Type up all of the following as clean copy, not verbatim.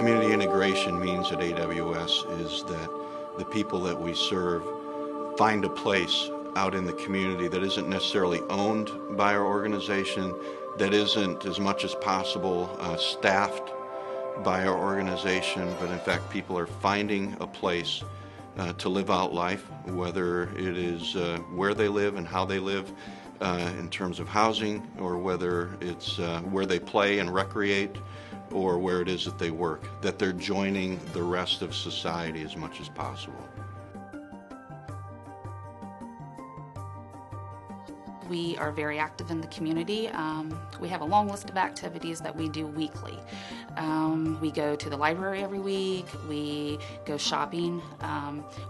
community integration means at AWS is that the people that we serve find a place out in the community that isn't necessarily owned by our organization, that isn't as much as possible staffed by our organization, but in fact people are finding a place to live out life, whether it is where they live and how they live in terms of housing, or whether it's where they play and recreate, or where it is that they work, that they're joining the rest of society as much as possible. We are very active in the community. We have a long list of activities that we do weekly. We go to the library every week. We go shopping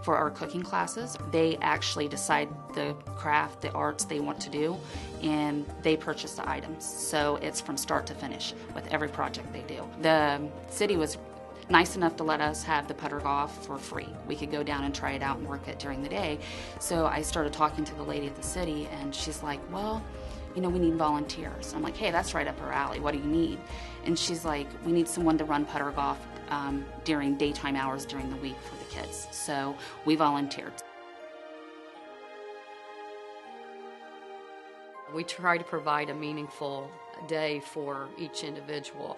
for our cooking classes. They actually decide the craft, the arts they want to do, and they purchase the items. So it's from start to finish with every project they do. The city was nice enough to let us have the putter golf for free. We could go down and try it out and work it during the day. So I started talking to the lady at the city, and she's like, well, you know, we need volunteers. I'm like, hey, that's right up our alley. What do you need? And she's like, we need someone to run putter golf during daytime hours during the week for the kids. So we volunteered. We try to provide a meaningful day for each individual.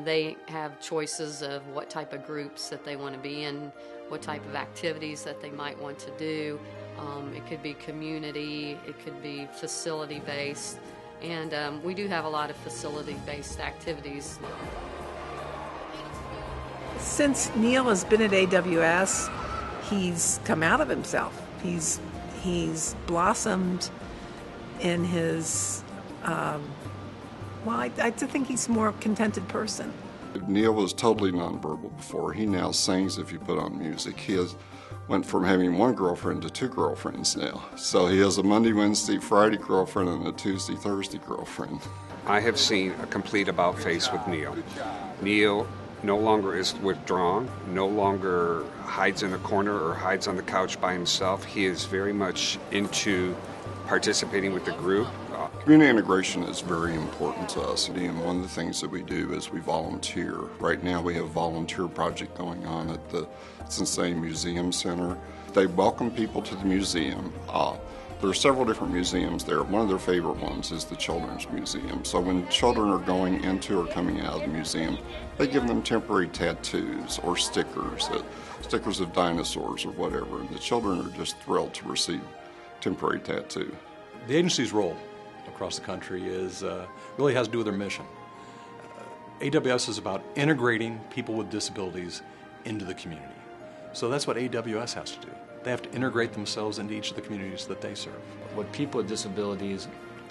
They have choices of what type of groups that they want to be in, what type of activities that they might want to do. It could be community, it could be facility-based, and we do have a lot of facility-based activities. Since Neil has been at AWS, he's come out of himself. He's blossomed in his, I think he's a more contented person. Neil was totally nonverbal before. He now sings if you put on music. He went from having one girlfriend to two girlfriends now. So he has a Monday, Wednesday, Friday girlfriend and a Tuesday, Thursday girlfriend. I have seen a complete about-face with Neil. Neil no longer is withdrawn, no longer hides in a corner or hides on the couch by himself. He is very much into participating with the group. Community integration is very important to us, and one of the things that we do is we volunteer. Right now we have a volunteer project going on at the Cincinnati Museum Center. They welcome people to the museum. There are several different museums there. One of their favorite ones is the Children's Museum. So when children are going into or coming out of the museum, they give them temporary tattoos or stickers of dinosaurs or whatever, and the children are just thrilled to receive temporary tattoo. The agency's role across the country really has to do with their mission. AWS is about integrating people with disabilities into the community. So that's what AWS has to do. They have to integrate themselves into each of the communities that they serve. What people with disabilities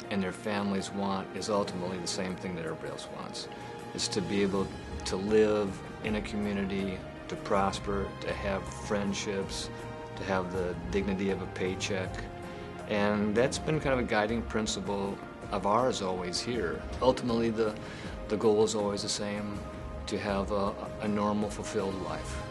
and their families want is ultimately the same thing that everybody else wants. It's to be able to live in a community, to prosper, to have friendships, to have the dignity of a paycheck. And that's been kind of a guiding principle of ours always here. Ultimately, the goal is always the same, to have a normal, fulfilled life.